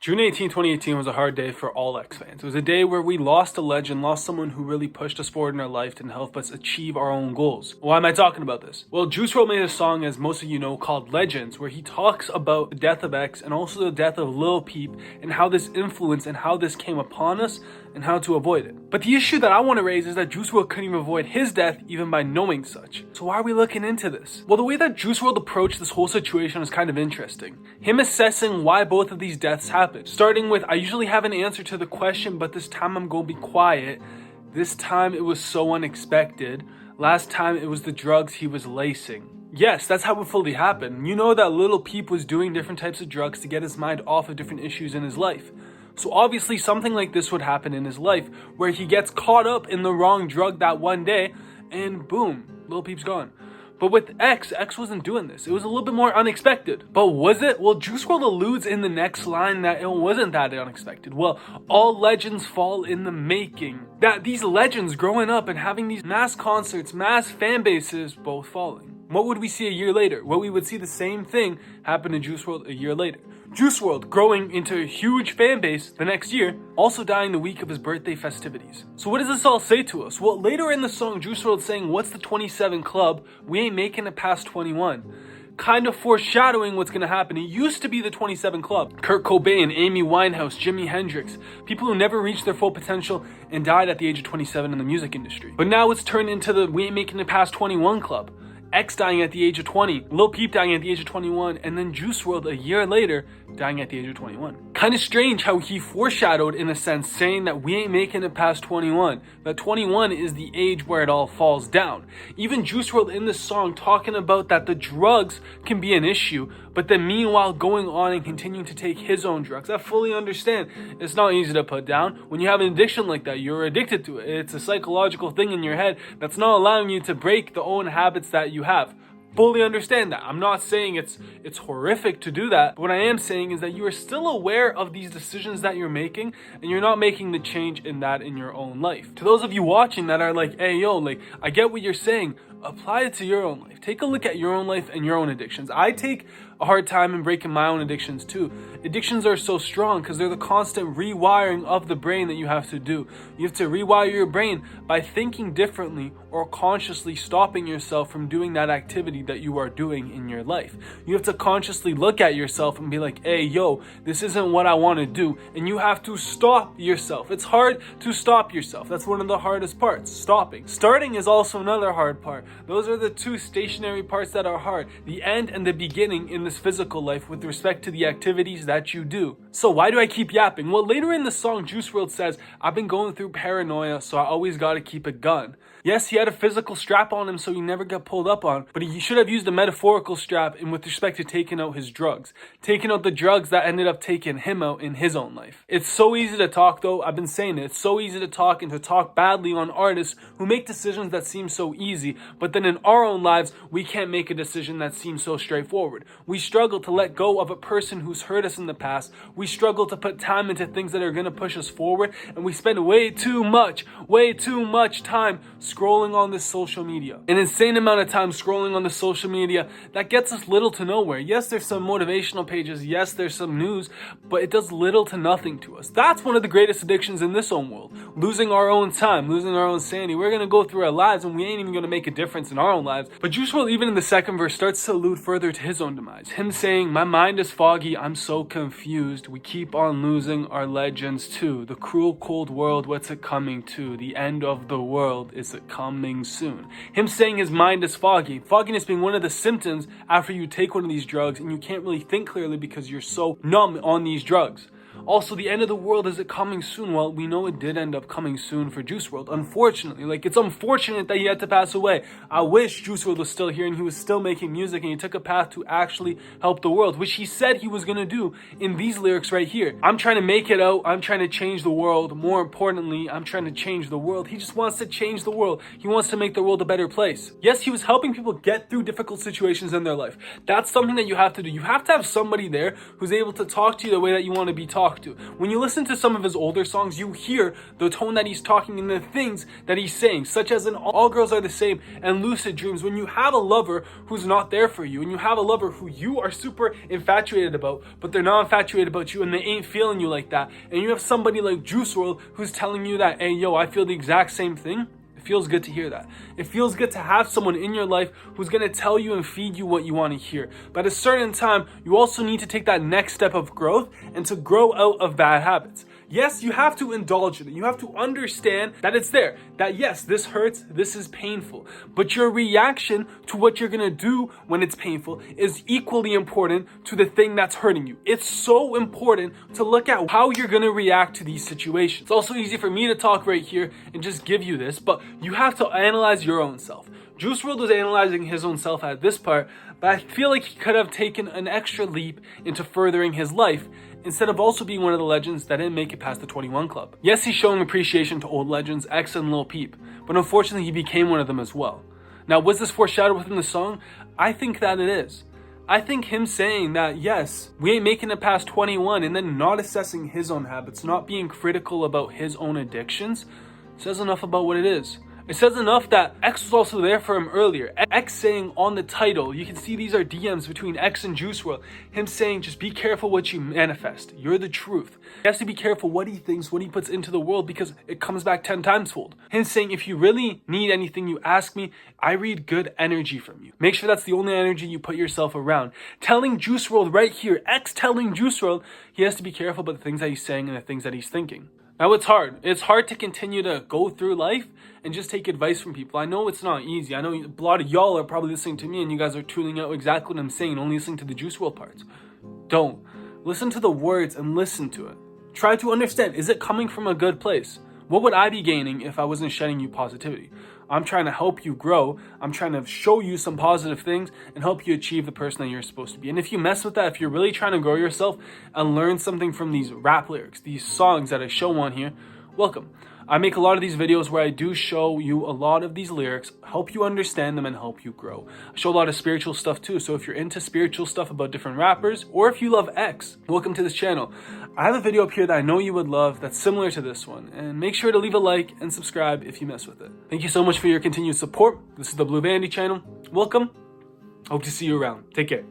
June 2018 was a hard day for all X fans. It was a day where we lost a legend, lost someone who really pushed us forward in our life and helped us achieve our own goals. Why am I talking about this? Well, Juice Wrld made a song, as most of you know, called Legends, where he talks about the death of X and also the death of Lil Peep and how this influenced and how this came upon us and how to avoid it. But the issue that I want to raise is that Juice Wrld couldn't even avoid his death even by knowing such. So why are we looking into this? Well, the way that Juice Wrld approached this whole situation was kind of interesting. Him assessing why both of these deaths happened. Starting with, I usually have an answer to the question, but this time I'm going to be quiet. This time it was so unexpected. Last time it was the drugs he was lacing. Yes, that's how it fully happened. You know that Lil Peep was doing different types of drugs to get his mind off of different issues in his life. So obviously something like this would happen in his life, where he gets caught up in the wrong drug that one day, and boom, Lil Peep's gone. But with X wasn't doing this. It was a little bit more unexpected. But was it? Well, Juice Wrld alludes in the next line that it wasn't that unexpected. Well, all legends fall in the making. That these legends growing up and having these mass concerts, mass fan bases, both falling. What would we see a year later? Well, we would see the same thing happen to Juice Wrld a year later. Juice Wrld growing into a huge fan base the next year, also dying the week of his birthday festivities. So what does this all say to us? Well, later in the song, Juice Wrld saying, "What's the 27 club? We ain't making it past 21." Kind of foreshadowing what's gonna happen. It used to be the 27 club. Kurt Cobain, Amy Winehouse, Jimi Hendrix, people who never reached their full potential and died at the age of 27 in the music industry. But now it's turned into the "we ain't making it past 21 club." X dying at the age of 20, Lil Peep dying at the age of 21, and then Juice Wrld a year later dying at the age of 21. Kind of strange how he foreshadowed, in a sense, saying that we ain't making it past 21, that 21 is the age where it all falls down. Even Juice Wrld in this song talking about that the drugs can be an issue, but then meanwhile going on and continuing to take his own drugs. I fully understand. It's not easy to put down. When you have an addiction like that, you're addicted to it. It's a psychological thing in your head that's not allowing you to break the own habits that you have. Fully understand that. I'm not saying it's horrific to do that, but what I am saying is that you are still aware of these decisions that you're making, and you're not making the change in that in your own life. To those of you watching that are like, hey yo, like, I get what you're saying, apply it to your own life. Take a look at your own life and your own addictions. I take a hard time in breaking my own addictions too. Addictions are so strong because they're the constant rewiring of the brain that you have to do. You have to rewire your brain by thinking differently or consciously stopping yourself from doing that activity that you are doing in your life. You have to consciously look at yourself and be like, hey yo, this isn't what I want to do, and you have to stop yourself. It's hard to stop yourself. That's one of the hardest parts, stopping. Starting is also another hard part. Those are the two stationary parts that are hard, the end and the beginning in this physical life with respect to the activities that you do. So why do I keep yapping? Well, later in the song, Juice Wrld says, I've been going through paranoia, so I always gotta keep a gun. Yes, he had a physical strap on him so he never got pulled up on, but he should have used a metaphorical strap in with respect to taking out his drugs. Taking out the drugs that ended up taking him out in his own life. It's so easy to talk though, I've been saying it, it's so easy to talk and to talk badly on artists who make decisions that seem so easy, but then in our own lives, we can't make a decision that seems so straightforward. We struggle to let go of a person who's hurt us in the past. We struggle to put time into things that are going to push us forward, and we spend way too much time scrolling on this social media. An insane amount of time scrolling on the social media that gets us little to nowhere. Yes, there's some motivational pages. Yes, there's some news, but it does little to nothing to us. That's one of the greatest addictions in this own world. Losing our own time, losing our own sanity. We're going to go through our lives and we ain't even going to make a difference in our own lives. But Juice Wrld, even in the second verse, starts to allude further to his own demise. Him saying, my mind is foggy, I'm so confused. We keep on losing our legends too. The cruel cold world, what's it coming to? The end of the world, is it coming soon? Him saying his mind is foggy. Fogginess being one of the symptoms after you take one of these drugs and you can't really think clearly because you're so numb on these drugs. Also, the end of the world, is it coming soon? Well, we know it did end up coming soon for Juice Wrld, unfortunately. Like, it's unfortunate that he had to pass away. I wish Juice Wrld was still here and he was still making music and he took a path to actually help the world, which he said he was gonna do in these lyrics right here. I'm trying to make it out. I'm trying to change the world. More importantly, I'm trying to change the world. He just wants to change the world. He wants to make the world a better place. Yes, he was helping people get through difficult situations in their life. That's something that you have to do. You have to have somebody there who's able to talk to you the way that you want to be talked talk to. When you listen to some of his older songs, you hear the tone that he's talking and the things that he's saying, such as in All Girls Are the Same and Lucid Dreams. When you have a lover who's not there for you, and you have a lover who you are super infatuated about, but they're not infatuated about you and they ain't feeling you like that, and you have somebody like Juice WRLD who's telling you that, hey yo, I feel the exact same thing. It feels good to hear that. It feels good to have someone in your life who's going to tell you and feed you what you want to hear. But at a certain time, you also need to take that next step of growth and to grow out of bad habits. Yes, you have to indulge in it. You have to understand that it's there. That yes, this hurts, this is painful. But your reaction to what you're going to do when it's painful is equally important to the thing that's hurting you. It's so important to look at how you're going to react to these situations. It's also easy for me to talk right here and just give you this, but you have to analyze your own self. Juice WRLD was analyzing his own self at this part, but I feel like he could have taken an extra leap into furthering his life instead of also being one of the legends that didn't make it past the 21 Club. Yes, he's showing appreciation to old legends, X and Lil Peep, but unfortunately he became one of them as well. Now, was this foreshadowed within the song? I think that it is. I think him saying that, yes, we ain't making it past 21 and then not assessing his own habits, not being critical about his own addictions, says enough about what it is. It says enough that X was also there for him earlier. X saying on the title, you can see these are DMs between X and Juice WRLD. Him saying, just be careful what you manifest. You're the truth. He has to be careful what he thinks, what he puts into the world, because it comes back 10 times fold. Him saying, if you really need anything, you ask me. I read good energy from you. Make sure that's the only energy you put yourself around. Telling Juice WRLD right here, X telling Juice WRLD, he has to be careful about the things that he's saying and the things that he's thinking. Now, it's hard. It's hard to continue to go through life and just take advice from people. I know it's not easy. I know a lot of y'all are probably listening to me and you guys are tuning out exactly what I'm saying, only listening to the Juice WRLD parts. Don't. Listen to the words and listen to it. Try to understand, is it coming from a good place? What would I be gaining if I wasn't shedding you positivity? I'm trying to help you grow. I'm trying to show you some positive things and help you achieve the person that you're supposed to be. And if you mess with that, if you're really trying to grow yourself and learn something from these rap lyrics, these songs that I show on here, welcome. I make a lot of these videos where I do show you a lot of these lyrics, help you understand them and help you grow. I show a lot of spiritual stuff too, so if you're into spiritual stuff about different rappers, or if you love X, welcome to this channel. I have a video up here that I know you would love that's similar to this one, and make sure to leave a like and subscribe if you mess with it. Thank you so much for your continued support. This is the Blue Vanity channel. Welcome. Hope to see you around. Take care.